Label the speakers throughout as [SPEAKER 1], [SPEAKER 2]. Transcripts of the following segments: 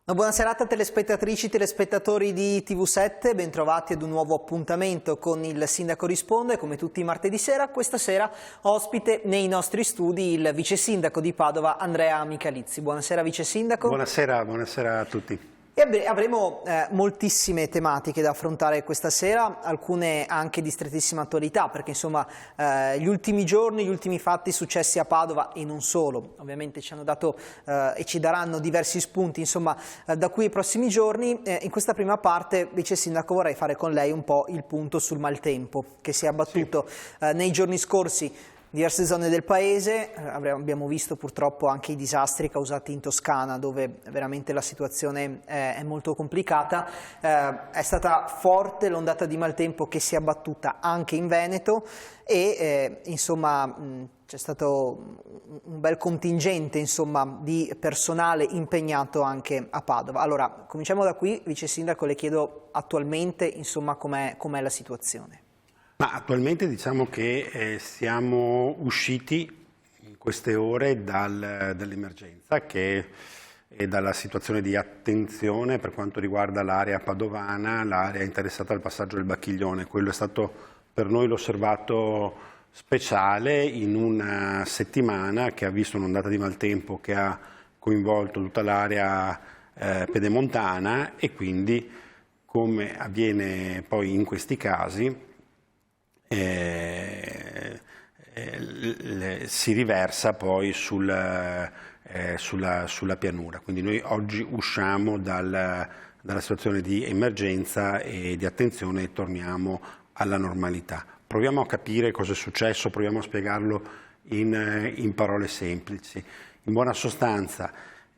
[SPEAKER 1] Una buona serata telespettatrici e telespettatori di TV7, bentrovati ad un nuovo appuntamento con il Sindaco Risponde. Come tutti i martedì sera, questa sera ospite nei nostri studi il vice sindaco di Padova Andrea Michalizzi. Buonasera vice sindaco.
[SPEAKER 2] Buonasera a tutti.
[SPEAKER 1] E avremo moltissime tematiche da affrontare questa sera, alcune anche di strettissima attualità, perché insomma gli ultimi giorni, gli ultimi fatti successi a Padova e non solo, ovviamente ci hanno dato e ci daranno diversi spunti insomma da qui ai prossimi giorni. In questa prima parte, vice sindaco, vorrei fare con lei un po' il punto sul maltempo che si è abbattuto nei giorni scorsi. Diverse zone del paese, abbiamo visto purtroppo anche i disastri causati in Toscana, dove veramente la situazione è molto complicata. È stata forte l'ondata di maltempo che si è abbattuta anche in Veneto e insomma c'è stato un bel contingente insomma, di personale impegnato anche a Padova. Allora, cominciamo da qui, vice sindaco, le chiedo attualmente insomma com'è la situazione.
[SPEAKER 2] Ma attualmente diciamo che siamo usciti in queste ore dall'emergenza che è dalla situazione di attenzione per quanto riguarda l'area padovana, l'area interessata al passaggio del Bacchiglione. Quello è stato per noi l'osservato speciale in una settimana che ha visto un'ondata di maltempo che ha coinvolto tutta l'area pedemontana e quindi, come avviene poi in questi casi, si riversa poi sulla pianura. Quindi noi oggi usciamo dalla situazione di emergenza e di attenzione e torniamo alla normalità. Proviamo a capire cosa è successo, proviamo a spiegarlo in parole semplici. In buona sostanza,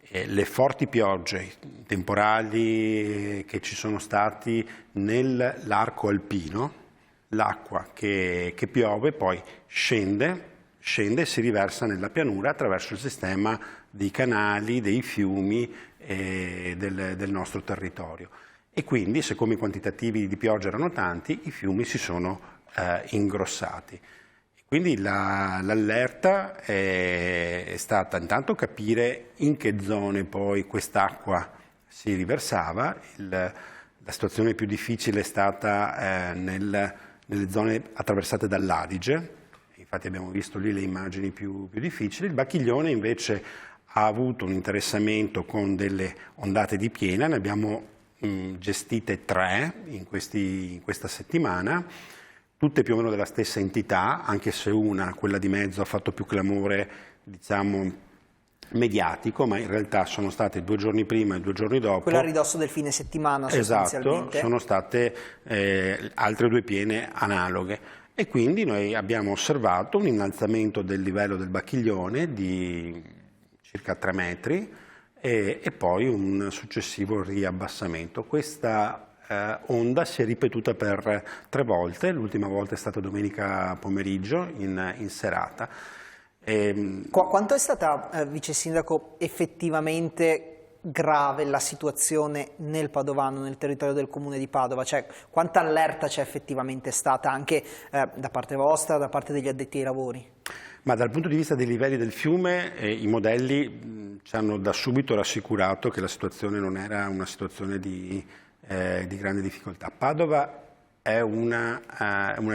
[SPEAKER 2] le forti piogge temporali che ci sono stati nell'arco alpino, l'acqua che piove poi scende e si riversa nella pianura attraverso il sistema dei canali, dei fiumi del nostro territorio. E quindi, siccome i quantitativi di pioggia erano tanti, i fiumi si sono ingrossati. Quindi l'allerta è stata intanto capire in che zone poi quest'acqua si riversava. La situazione più difficile è stata nelle zone attraversate dall'Adige, infatti abbiamo visto lì le immagini più difficili. Il Bacchiglione invece ha avuto un interessamento con delle ondate di piena, ne abbiamo gestite 3 in questa settimana, tutte più o meno della stessa entità, anche se una, quella di mezzo, ha fatto più clamore, diciamo, mediatico, ma in realtà sono state 2 giorni prima e 2 giorni dopo.
[SPEAKER 1] Quella a ridosso del fine settimana sostanzialmente.
[SPEAKER 2] Esatto, sono state altre 2 piene analoghe e quindi noi abbiamo osservato un innalzamento del livello del Bacchiglione di circa 3 metri e poi un successivo riabbassamento. Questa onda si è ripetuta per 3 volte, l'ultima volta è stata domenica pomeriggio in serata.
[SPEAKER 1] Quanto è stata, vice sindaco, effettivamente grave la situazione nel Padovano, nel territorio del comune di Padova? Cioè, quanta allerta c'è effettivamente stata anche da parte vostra, da parte degli addetti ai lavori?
[SPEAKER 2] Ma dal punto di vista dei livelli del fiume, i modelli ci hanno da subito rassicurato che la situazione non era una situazione di grande difficoltà. Padova è una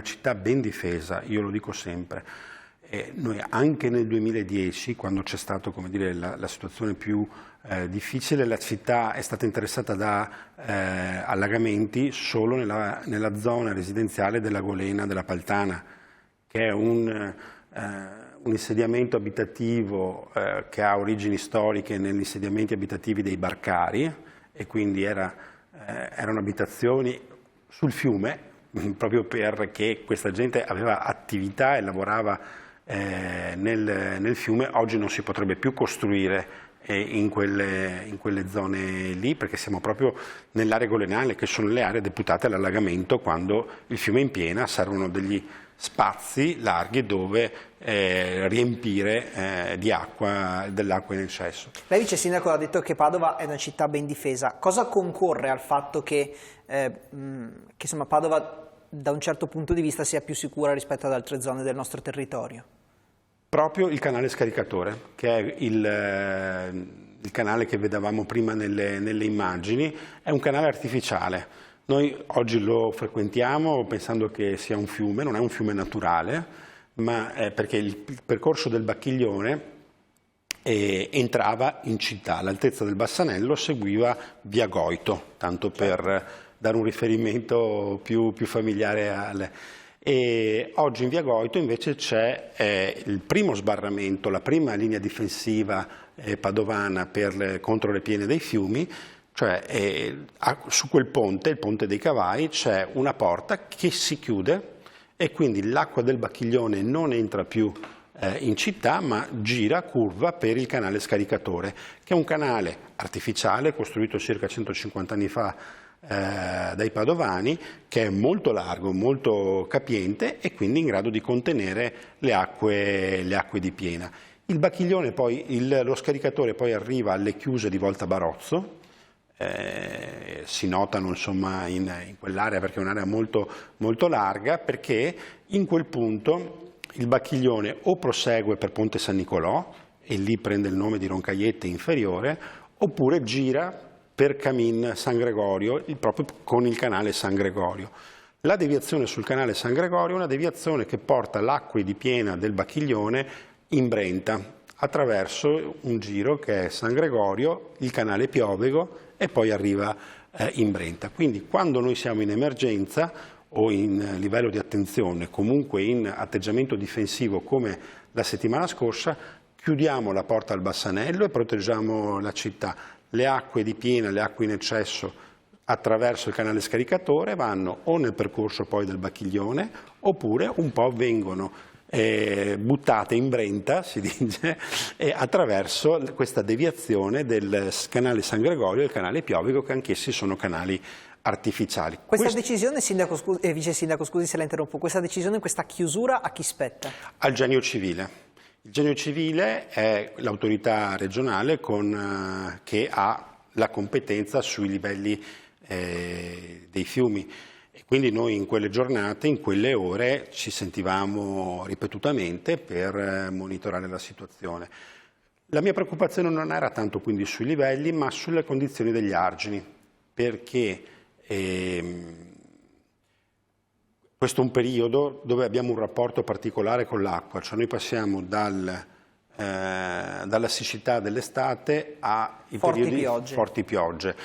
[SPEAKER 2] città ben difesa, io lo dico sempre. Noi anche nel 2010, quando c'è stata la situazione più difficile, la città è stata interessata da allagamenti solo nella zona residenziale della Golena della Paltana, che è un insediamento abitativo che ha origini storiche negli insediamenti abitativi dei Barcari e quindi erano abitazioni sul fiume, proprio perché questa gente aveva attività e lavorava nel fiume. Oggi non si potrebbe più costruire in quelle zone lì, perché siamo proprio nell'area golenale, che sono le aree deputate all'allagamento. Quando il fiume è in piena servono degli spazi larghi dove riempire dell'acqua in eccesso.
[SPEAKER 1] Lei vice sindaco ha detto che Padova è una città ben difesa. Cosa concorre al fatto che insomma, Padova da un certo punto di vista sia più sicura rispetto ad altre zone del nostro territorio?
[SPEAKER 2] Proprio il canale scaricatore, che è il canale che vedevamo prima nelle immagini, è un canale artificiale. Noi oggi lo frequentiamo pensando che sia un fiume, non è un fiume naturale, ma è perché il percorso del Bacchiglione entrava in città, all'altezza del Bassanello seguiva via Goito, tanto per dare un riferimento più familiare E oggi in via Goito invece c'è il primo sbarramento, la prima linea difensiva padovana contro le piene dei fiumi, cioè su quel ponte, il ponte dei Cavai, c'è una porta che si chiude e quindi l'acqua del Bacchiglione non entra più in città, ma gira curva per il canale Scaricatore, che è un canale artificiale costruito circa 150 anni fa dai padovani, che è molto largo, molto capiente e quindi in grado di contenere le acque di piena. Il Bacchiglione poi, lo Scaricatore poi arriva alle chiuse di Volta Barozzo, si notano insomma in quell'area perché è un'area molto, molto larga, perché in quel punto il Bacchiglione o prosegue per Ponte San Nicolò e lì prende il nome di Roncaiette inferiore, oppure gira per Camin San Gregorio, proprio con il canale San Gregorio. La deviazione sul canale San Gregorio è una deviazione che porta l'acqua di piena del Bacchiglione in Brenta, attraverso un giro che è San Gregorio, il canale Piovego e poi arriva in Brenta. Quindi quando noi siamo in emergenza o in livello di attenzione, comunque in atteggiamento difensivo come la settimana scorsa, chiudiamo la porta al Bassanello e proteggiamo la città. Le acque di piena, le acque in eccesso attraverso il canale Scaricatore vanno o nel percorso poi del Bacchiglione oppure un po' vengono buttate in Brenta, si dice, attraverso questa deviazione del canale San Gregorio e il canale Piovego, che anch'essi sono canali artificiali.
[SPEAKER 1] Questa decisione, Vice Sindaco, scusi se la interrompo, questa decisione, questa chiusura a chi spetta? Al
[SPEAKER 2] Genio Civile. Il Genio Civile è l'autorità regionale che ha la competenza sui livelli dei fiumi. Quindi noi in quelle giornate, in quelle ore, ci sentivamo ripetutamente per monitorare la situazione. La mia preoccupazione non era tanto quindi sui livelli, ma sulle condizioni degli argini, perché questo è un periodo dove abbiamo un rapporto particolare con l'acqua, cioè noi passiamo dalla siccità dell'estate ai periodi forti piogge,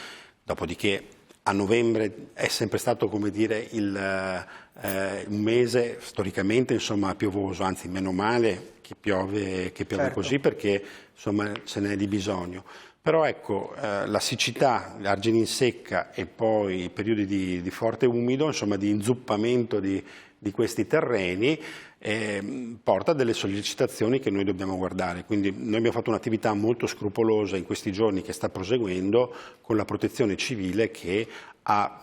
[SPEAKER 2] dopodiché a novembre è sempre stato, come dire, un mese storicamente insomma piovoso, anzi meno male che piove certo. Così, perché insomma ce n'è di bisogno. Però ecco, la siccità, gli argini in secca e poi i periodi di forte umido, insomma di inzuppamento di questi terreni, porta a delle sollecitazioni che noi dobbiamo guardare. Quindi noi abbiamo fatto un'attività molto scrupolosa in questi giorni, che sta proseguendo, con la Protezione Civile, che ha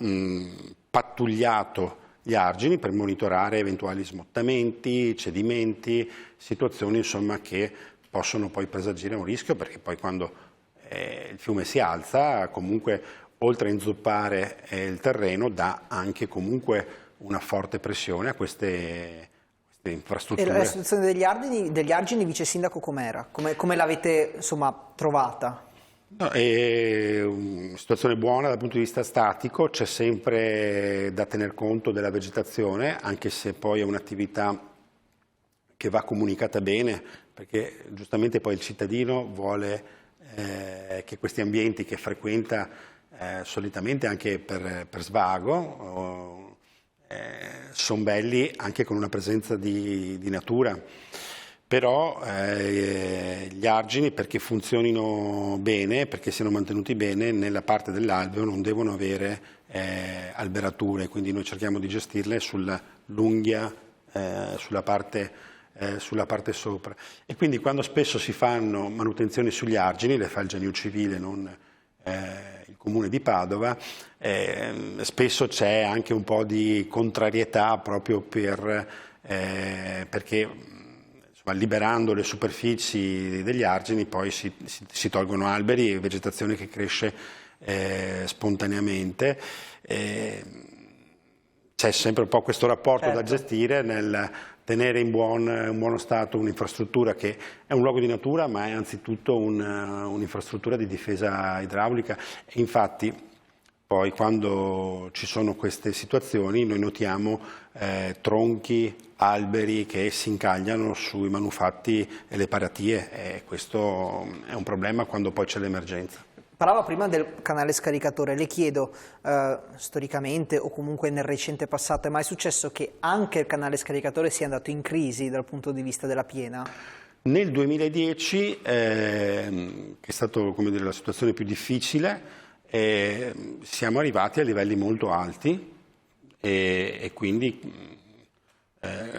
[SPEAKER 2] pattugliato gli argini per monitorare eventuali smottamenti, cedimenti, situazioni insomma che possono poi presagire un rischio, perché poi quando il fiume si alza, comunque oltre a inzuppare il terreno, dà anche comunque una forte pressione a queste infrastrutture.
[SPEAKER 1] E la situazione degli argini, Vice Sindaco, com'era? Come l'avete insomma trovata?
[SPEAKER 2] No, è una situazione buona dal punto di vista statico, c'è sempre da tener conto della vegetazione, anche se poi è un'attività che va comunicata bene, perché giustamente poi il cittadino vuole che questi ambienti che frequenta solitamente anche per svago sono belli anche con una presenza di natura. Però gli argini, perché funzionino bene, perché siano mantenuti bene, nella parte dell'alveo non devono avere alberature, quindi noi cerchiamo di gestirle sull'unghia, sulla parte sopra. E quindi quando spesso si fanno manutenzioni sugli argini, le fa il Genio Civile, non il Comune di Padova, spesso c'è anche un po' di contrarietà proprio perché liberando le superfici degli argini poi si tolgono alberi e vegetazione che cresce spontaneamente. C'è sempre un po' questo rapporto da gestire tenere in buono stato un'infrastruttura che è un luogo di natura, ma è anzitutto un'infrastruttura di difesa idraulica. E infatti poi quando ci sono queste situazioni noi notiamo tronchi, alberi che si incagliano sui manufatti e le paratie, e questo è un problema quando poi c'è l'emergenza.
[SPEAKER 1] Parlava prima del canale scaricatore, le chiedo, storicamente o comunque nel recente passato, è mai successo che anche il canale scaricatore sia andato in crisi dal punto di vista della piena?
[SPEAKER 2] Nel 2010, che è stata, come dire, la situazione più difficile, siamo arrivati a livelli molto alti e quindi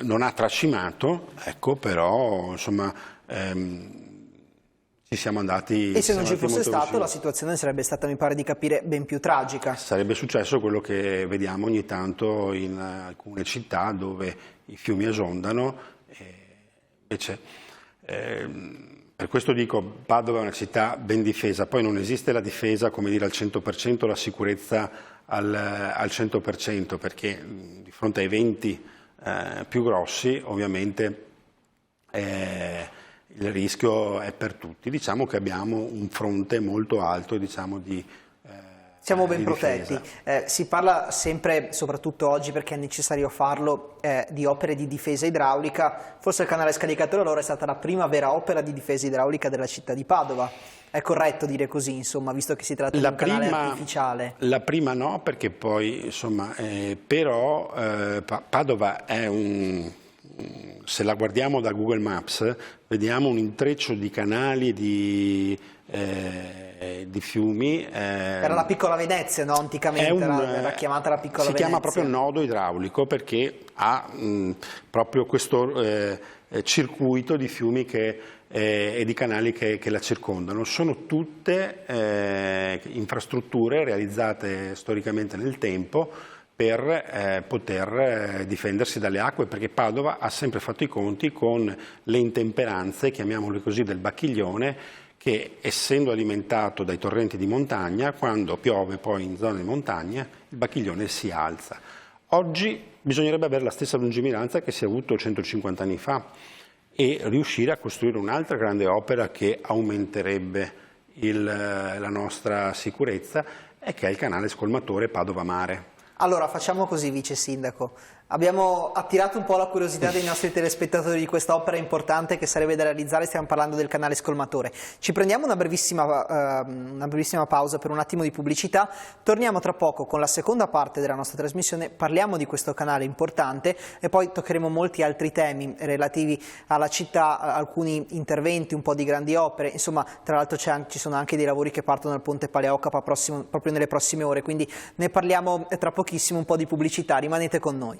[SPEAKER 2] non ha trascimato, ecco, però insomma ci siamo andati.
[SPEAKER 1] E se non ci fosse stato
[SPEAKER 2] vicino.
[SPEAKER 1] la situazione sarebbe stata, mi pare di capire, ben più tragica.
[SPEAKER 2] Sarebbe successo quello che vediamo ogni tanto in alcune città dove i fiumi esondano, invece per questo dico Padova è una città ben difesa, poi non esiste la difesa come dire al 100%, la sicurezza al 100%, perché di fronte a eventi più grossi ovviamente il rischio è per tutti. Diciamo che abbiamo un fronte molto alto, diciamo,
[SPEAKER 1] siamo ben protetti. Si parla sempre, soprattutto oggi perché è necessario farlo, di opere di difesa idraulica. Forse il canale scaricatore allora è stata la prima vera opera di difesa idraulica della città di Padova. È corretto dire così, insomma, visto che si tratta di un canale artificiale? La
[SPEAKER 2] prima no, perché poi, insomma, però Padova è se la guardiamo da Google Maps, vediamo un intreccio di canali, di fiumi.
[SPEAKER 1] Era la piccola Venezia, no? Anticamente era chiamata la piccola Venezia.
[SPEAKER 2] Si chiama proprio nodo idraulico perché ha proprio questo circuito di fiumi e di canali che la circondano. Sono tutte infrastrutture realizzate storicamente nel tempo per poter difendersi dalle acque, perché Padova ha sempre fatto i conti con le intemperanze, chiamiamole così, del Bacchiglione, che essendo alimentato dai torrenti di montagna, quando piove poi in zone di montagna, il Bacchiglione si alza. Oggi bisognerebbe avere la stessa lungimiranza che si è avuto 150 anni fa e riuscire a costruire un'altra grande opera che aumenterebbe la nostra sicurezza, e che è il canale scolmatore Padova Mare.
[SPEAKER 1] Allora facciamo così, vice sindaco, abbiamo attirato un po' la curiosità dei nostri telespettatori di questa opera importante che sarebbe da realizzare. Stiamo parlando del canale scolmatore. Ci prendiamo una brevissima pausa per un attimo di pubblicità, torniamo tra poco con la seconda parte della nostra trasmissione, parliamo di questo canale importante e poi toccheremo molti altri temi relativi alla città, alcuni interventi, un po' di grandi opere, insomma tra l'altro ci sono anche dei lavori che partono dal ponte Paleocapa proprio nelle prossime ore, quindi ne parliamo tra pochissimo. Un po' di pubblicità, rimanete con noi.